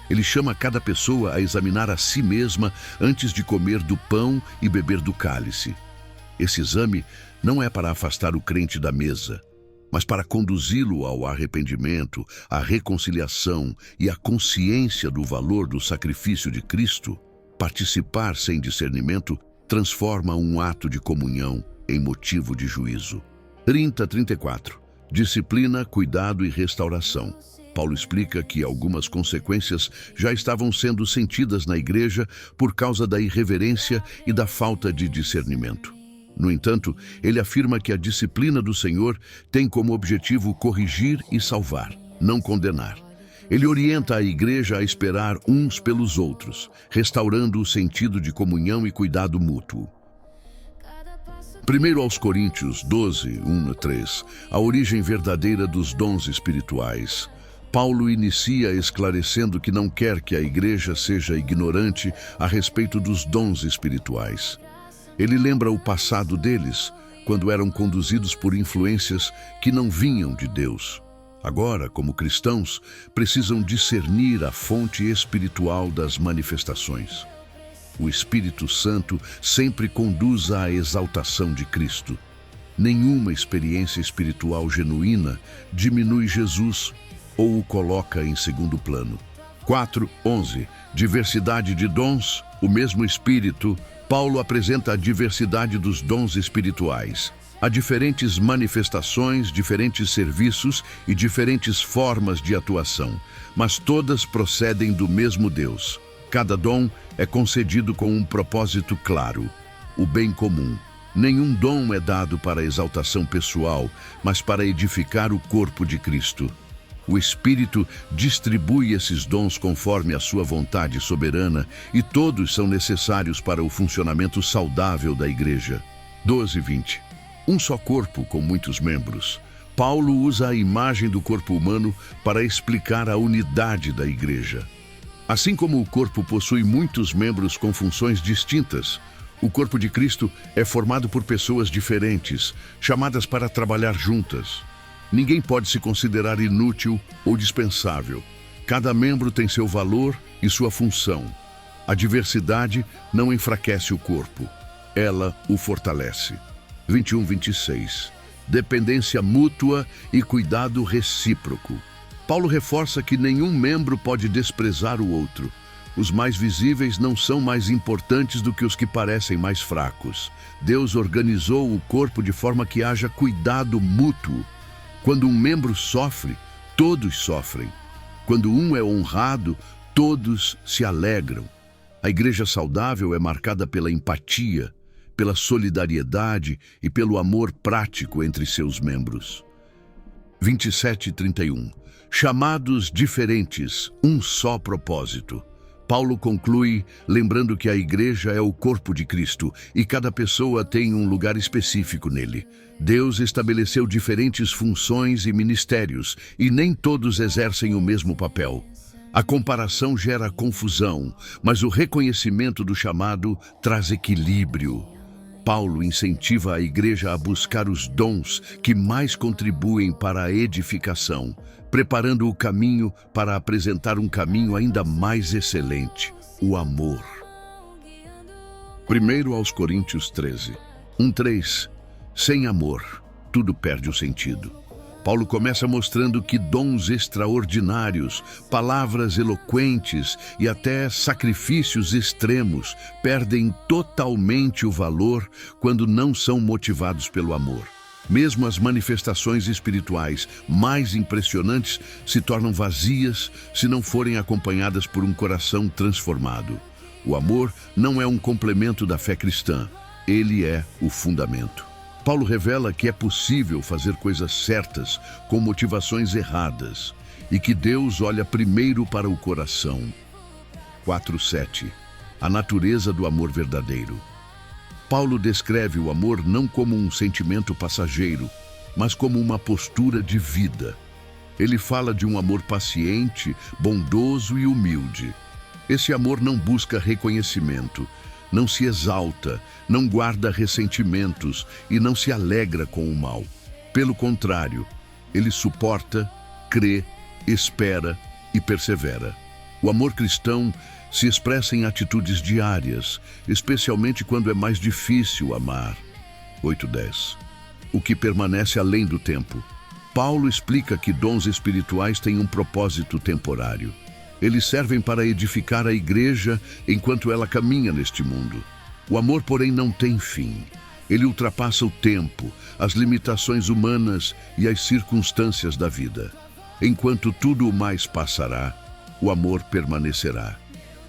Ele chama cada pessoa a examinar a si mesma antes de comer do pão e beber do cálice. Esse exame não é para afastar o crente da mesa, mas para conduzi-lo ao arrependimento, à reconciliação e à consciência do valor do sacrifício de Cristo. Participar sem discernimento transforma um ato de comunhão em motivo de juízo. 30:34. Disciplina, cuidado e restauração. Paulo explica que algumas consequências já estavam sendo sentidas na igreja por causa da irreverência e da falta de discernimento. No entanto, ele afirma que a disciplina do Senhor tem como objetivo corrigir e salvar, não condenar. Ele orienta a igreja a esperar uns pelos outros, restaurando o sentido de comunhão e cuidado mútuo. Primeiro aos Coríntios 12, 1-3, a origem verdadeira dos dons espirituais. Paulo inicia esclarecendo que não quer que a igreja seja ignorante a respeito dos dons espirituais. Ele lembra o passado deles, quando eram conduzidos por influências que não vinham de Deus. Agora, como cristãos, precisam discernir a fonte espiritual das manifestações. O Espírito Santo sempre conduz à exaltação de Cristo. Nenhuma experiência espiritual genuína diminui Jesus ou o coloca em segundo plano. 4:11. Diversidade de dons, o mesmo Espírito. Paulo apresenta a diversidade dos dons espirituais. Há diferentes manifestações, diferentes serviços e diferentes formas de atuação, mas todas procedem do mesmo Deus. Cada dom é concedido com um propósito claro, o bem comum. Nenhum dom é dado para exaltação pessoal, mas para edificar o corpo de Cristo. O Espírito distribui esses dons conforme a sua vontade soberana e todos são necessários para o funcionamento saudável da igreja. 12:20. Um só corpo com muitos membros. Paulo usa a imagem do corpo humano para explicar a unidade da igreja. Assim como o corpo possui muitos membros com funções distintas, O corpo de Cristo é formado por pessoas diferentes, chamadas para trabalhar juntas. Ninguém pode se considerar inútil ou dispensável. Cada membro tem seu valor e sua função. A diversidade não enfraquece o corpo, ela o fortalece. 21:26. Dependência mútua e cuidado recíproco. Paulo reforça que nenhum membro pode desprezar o outro. Os mais visíveis não são mais importantes do que os que parecem mais fracos. Deus organizou o corpo de forma que haja cuidado mútuo. Quando um membro sofre, todos sofrem. Quando um é honrado, todos se alegram. A igreja saudável é marcada pela empatia, pela solidariedade e pelo amor prático entre seus membros. 27:31. Chamados diferentes, um só propósito. Paulo conclui lembrando que a igreja é o corpo de Cristo e cada pessoa tem um lugar específico nele. Deus estabeleceu diferentes funções e ministérios e nem todos exercem o mesmo papel. A comparação gera confusão, mas o reconhecimento do chamado traz equilíbrio. Paulo incentiva a igreja a buscar os dons que mais contribuem para a edificação, preparando o caminho para apresentar um caminho ainda mais excelente, o amor. 1 aos Coríntios 13, 1:3. Sem amor, tudo perde o sentido. Paulo começa mostrando que dons extraordinários, palavras eloquentes e até sacrifícios extremos perdem totalmente o valor quando não são motivados pelo amor. Mesmo as manifestações espirituais mais impressionantes se tornam vazias se não forem acompanhadas por um coração transformado. O amor não é um complemento da fé cristã, ele é o fundamento. Paulo revela que é possível fazer coisas certas com motivações erradas e que Deus olha primeiro para o coração. 4:7. A natureza do amor verdadeiro. Paulo descreve o amor não como um sentimento passageiro, mas como uma postura de vida. Ele fala de um amor paciente, bondoso e humilde. Esse amor não busca reconhecimento, não se exalta, não guarda ressentimentos e não se alegra com o mal. Pelo contrário, ele suporta, crê, espera e persevera. O amor cristão se expressa em atitudes diárias, especialmente quando é mais difícil amar. 8:10. O que permanece além do tempo. Paulo explica que dons espirituais têm um propósito temporário. Eles servem para edificar a igreja enquanto ela caminha neste mundo. O amor, porém, não tem fim. Ele ultrapassa o tempo, as limitações humanas e as circunstâncias da vida. Enquanto tudo o mais passará, o amor permanecerá.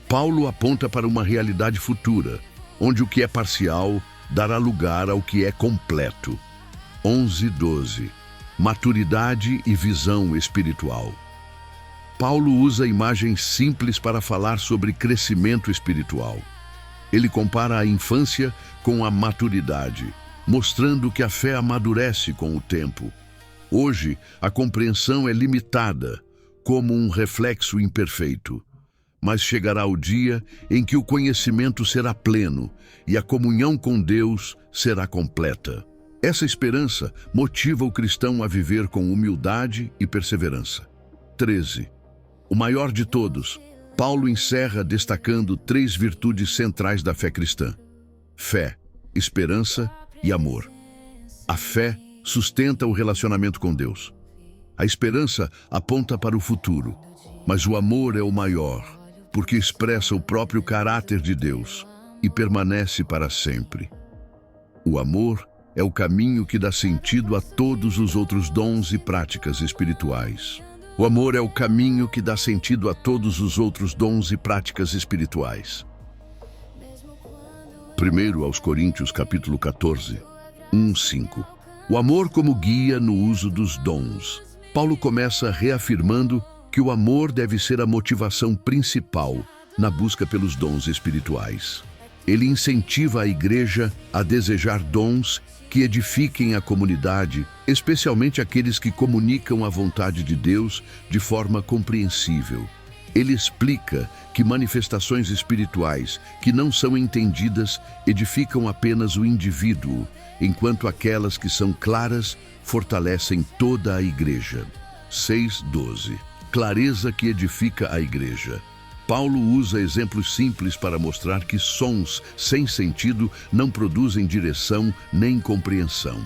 Paulo aponta para uma realidade futura, onde o que é parcial dará lugar ao que é completo. 11:12. Maturidade e visão espiritual. Paulo usa imagens simples para falar sobre crescimento espiritual. Ele compara a infância com a maturidade, mostrando que a fé amadurece com o tempo. Hoje, a compreensão é limitada, como um reflexo imperfeito. Mas chegará o dia em que o conhecimento será pleno e a comunhão com Deus será completa. Essa esperança motiva o cristão a viver com humildade e perseverança. 13. O maior de todos, Paulo encerra destacando 3 virtudes centrais da fé cristã: fé, esperança e amor. A fé sustenta o relacionamento com Deus. A esperança aponta para o futuro, mas o amor é o maior, porque expressa o próprio caráter de Deus e permanece para sempre. O amor é o caminho que dá sentido a todos os outros dons e práticas espirituais. O amor é o caminho que dá sentido a todos os outros dons e práticas espirituais. 1 aos Coríntios capítulo 14, 1:5. O amor como guia no uso dos dons. Paulo começa reafirmando que o amor deve ser a motivação principal na busca pelos dons espirituais. Ele incentiva a igreja a desejar dons que edifiquem a comunidade, especialmente aqueles que comunicam a vontade de Deus de forma compreensível. Ele explica que manifestações espirituais que não são entendidas edificam apenas o indivíduo, enquanto aquelas que são claras fortalecem toda a igreja. 6:12. Clareza que edifica a igreja. Paulo usa exemplos simples para mostrar que sons sem sentido não produzem direção nem compreensão.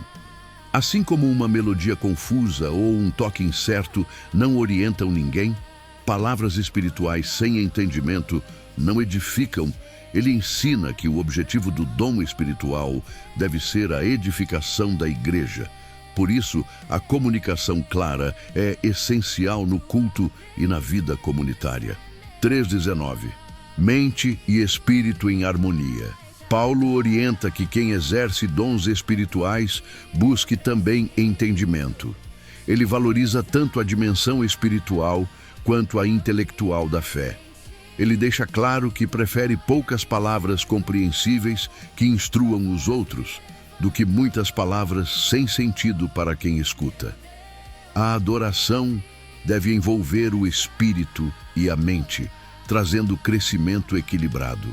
Assim como uma melodia confusa ou um toque incerto não orientam ninguém, palavras espirituais sem entendimento não edificam. Ele ensina que o objetivo do dom espiritual deve ser a edificação da igreja. Por isso, a comunicação clara é essencial no culto e na vida comunitária. 3:19. Mente e espírito em harmonia. Paulo orienta que quem exerce dons espirituais busque também entendimento. Ele valoriza tanto a dimensão espiritual quanto a intelectual da fé. Ele deixa claro que prefere poucas palavras compreensíveis que instruam os outros, do que muitas palavras sem sentido para quem escuta. A adoração deve envolver o espírito e a mente, trazendo crescimento equilibrado.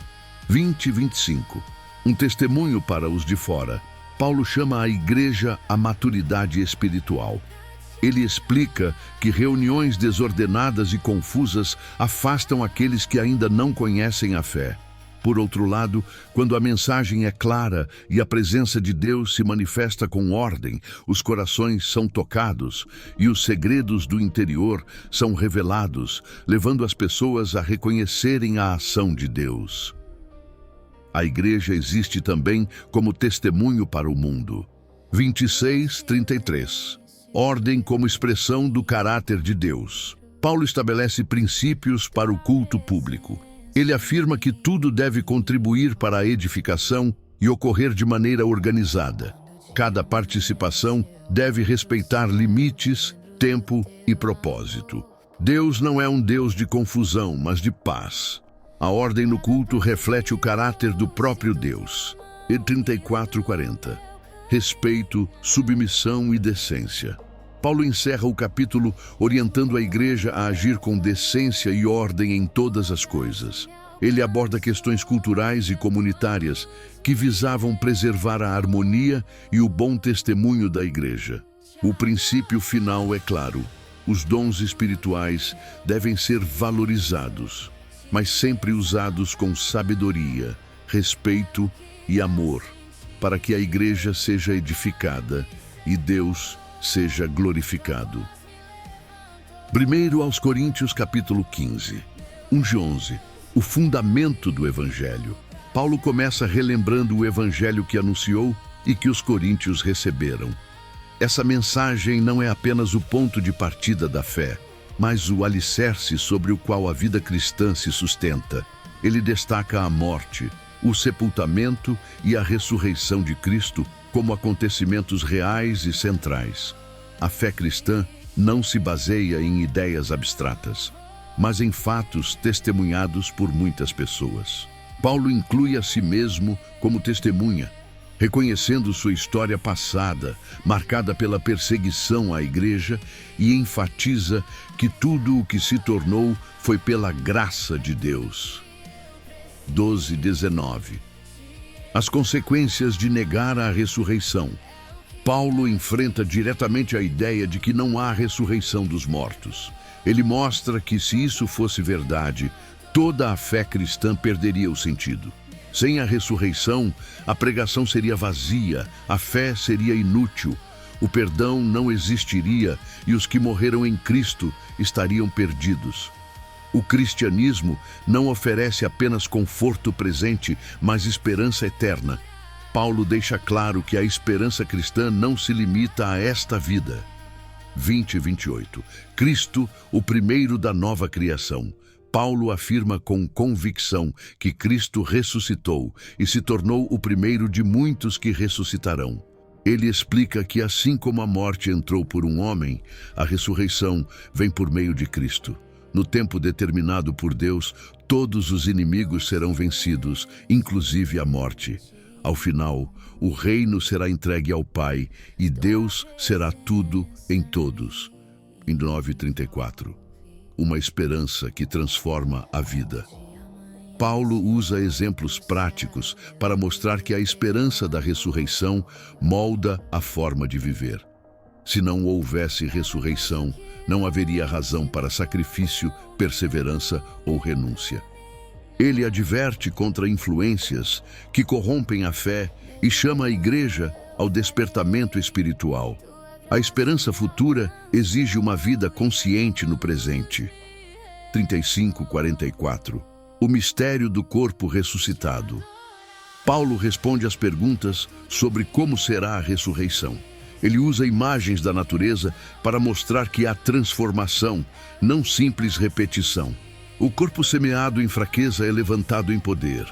20:25. Um testemunho para os de fora. Paulo chama a igreja à maturidade espiritual. Ele explica que reuniões desordenadas e confusas afastam aqueles que ainda não conhecem a fé. Por outro lado, quando a mensagem é clara e a presença de Deus se manifesta com ordem, os corações são tocados e os segredos do interior são revelados, levando as pessoas a reconhecerem a ação de Deus. A igreja existe também como testemunho para o mundo. 26:33. Ordem como expressão do caráter de Deus. Paulo estabelece princípios para o culto público. Ele afirma que tudo deve contribuir para a edificação e ocorrer de maneira organizada. Cada participação deve respeitar limites, tempo e propósito. Deus não é um Deus de confusão, mas de paz. A ordem no culto reflete o caráter do próprio Deus. E 34:40. Respeito, submissão e decência. Paulo encerra o capítulo orientando a igreja a agir com decência e ordem em todas as coisas. Ele aborda questões culturais e comunitárias que visavam preservar a harmonia e o bom testemunho da igreja. O princípio final é claro: os dons espirituais devem ser valorizados, mas sempre usados com sabedoria, respeito e amor, para que a igreja seja edificada e Deus seja glorificado. 1 aos Coríntios capítulo 15, 1-11. O fundamento do Evangelho. Paulo começa relembrando o Evangelho que anunciou e que os coríntios receberam. Essa mensagem não é apenas o ponto de partida da fé, mas o alicerce sobre o qual a vida cristã se sustenta. Ele destaca a morte, o sepultamento e a ressurreição de Cristo como acontecimentos reais e centrais. A fé cristã não se baseia em ideias abstratas, mas em fatos testemunhados por muitas pessoas. Paulo inclui a si mesmo como testemunha, reconhecendo sua história passada, marcada pela perseguição à igreja, e enfatiza que tudo o que se tornou foi pela graça de Deus. 12:19. As consequências de negar a ressurreição. Paulo enfrenta diretamente a ideia de que não há ressurreição dos mortos. Ele mostra que, se isso fosse verdade, toda a fé cristã perderia o sentido. Sem a ressurreição, a pregação seria vazia, a fé seria inútil, o perdão não existiria e os que morreram em Cristo estariam perdidos. O cristianismo não oferece apenas conforto presente, mas esperança eterna. Paulo deixa claro que a esperança cristã não se limita a esta vida. 20:28. Cristo, o primeiro da nova criação. Paulo afirma com convicção que Cristo ressuscitou e se tornou o primeiro de muitos que ressuscitarão. Ele explica que, assim como a morte entrou por um homem, a ressurreição vem por meio de Cristo. No tempo determinado por Deus, todos os inimigos serão vencidos, inclusive a morte. Ao final, o reino será entregue ao Pai e Deus será tudo em todos. Em 9:34. uma esperança que transforma a vida. Paulo usa exemplos práticos para mostrar que a esperança da ressurreição molda a forma de viver. Se não houvesse ressurreição, não haveria razão para sacrifício, perseverança ou renúncia. Ele adverte contra influências que corrompem a fé e chama a igreja ao despertamento espiritual. A esperança futura exige uma vida consciente no presente. 35:44. O mistério do corpo ressuscitado. Paulo responde às perguntas sobre como será a ressurreição. Ele usa imagens da natureza para mostrar que há transformação, não simples repetição. O corpo semeado em fraqueza é levantado em poder.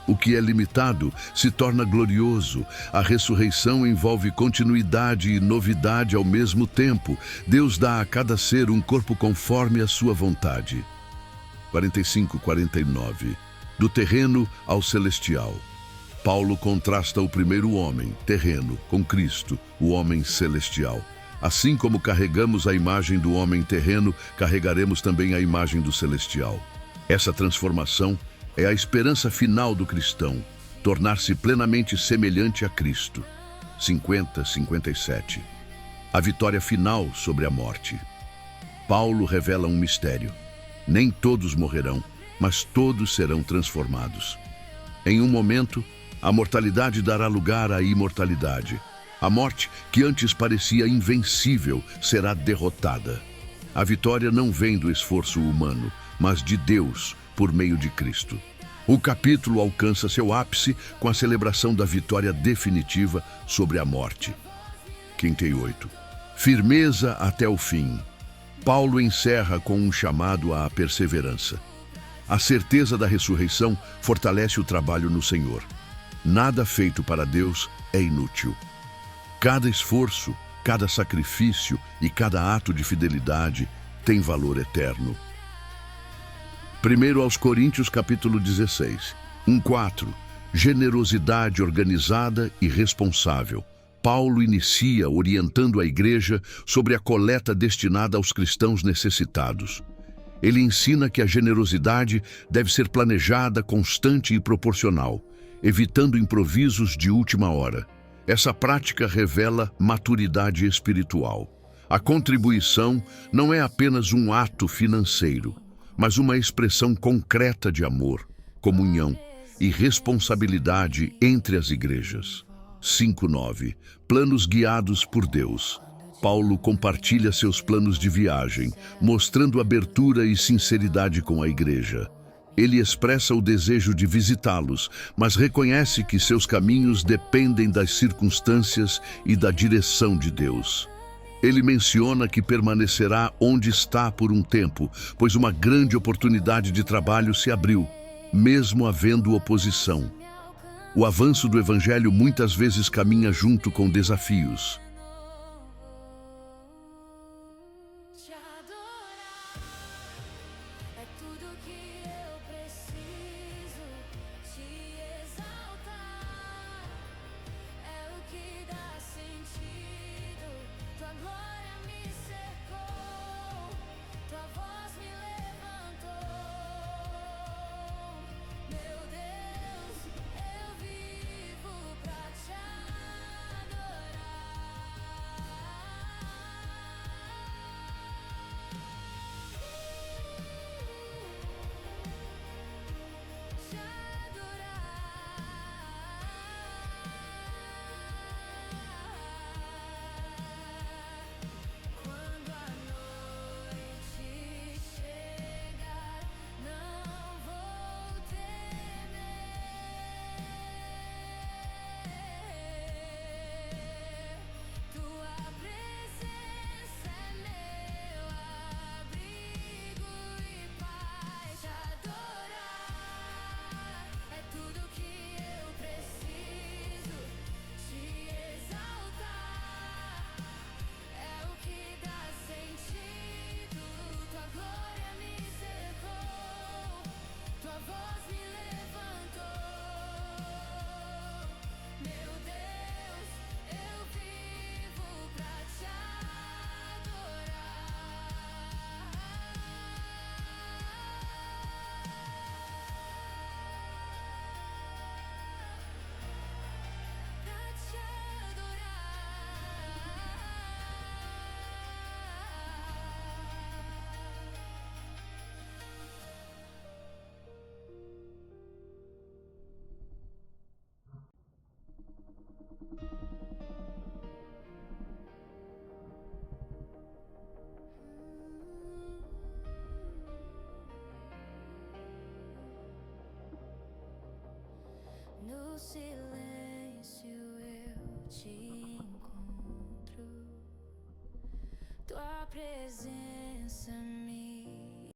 O que é limitado se torna glorioso. A ressurreição envolve continuidade e novidade ao mesmo tempo. Deus dá a cada ser um corpo conforme a sua vontade. 45:49. Do terreno ao celestial. Paulo contrasta o primeiro homem, terreno, com Cristo, o homem celestial. Assim como carregamos a imagem do homem terreno, carregaremos também a imagem do celestial. Essa transformação é a esperança final do cristão, tornar-se plenamente semelhante a Cristo. 50:57. A vitória final sobre a morte. Paulo revela um mistério. Nem todos morrerão, mas todos serão transformados. Em um momento, a mortalidade dará lugar à imortalidade. A morte, que antes parecia invencível, será derrotada. A vitória não vem do esforço humano, mas de Deus, por meio de Cristo. O capítulo alcança seu ápice com a celebração da vitória definitiva sobre a morte. 58. Firmeza até o fim. Paulo encerra com um chamado à perseverança. A certeza da ressurreição fortalece o trabalho no Senhor. Nada feito para Deus é inútil. Cada esforço, cada sacrifício e cada ato de fidelidade tem valor eterno. 1 aos Coríntios, capítulo 16. 1:4. Generosidade organizada e responsável. Paulo inicia orientando a igreja sobre a coleta destinada aos cristãos necessitados. Ele ensina que a generosidade deve ser planejada, constante e proporcional, evitando improvisos de última hora. Essa prática revela maturidade espiritual. A contribuição não é apenas um ato financeiro, mas uma expressão concreta de amor, comunhão e responsabilidade entre as igrejas. 5:9. Planos guiados por Deus. Paulo compartilha seus planos de viagem, mostrando abertura e sinceridade com a igreja. Ele expressa o desejo de visitá-los, mas reconhece que seus caminhos dependem das circunstâncias e da direção de Deus. Ele menciona que permanecerá onde está por um tempo, pois uma grande oportunidade de trabalho se abriu, mesmo havendo oposição. O avanço do Evangelho muitas vezes caminha junto com desafios. No silêncio eu te encontro. Tua presença me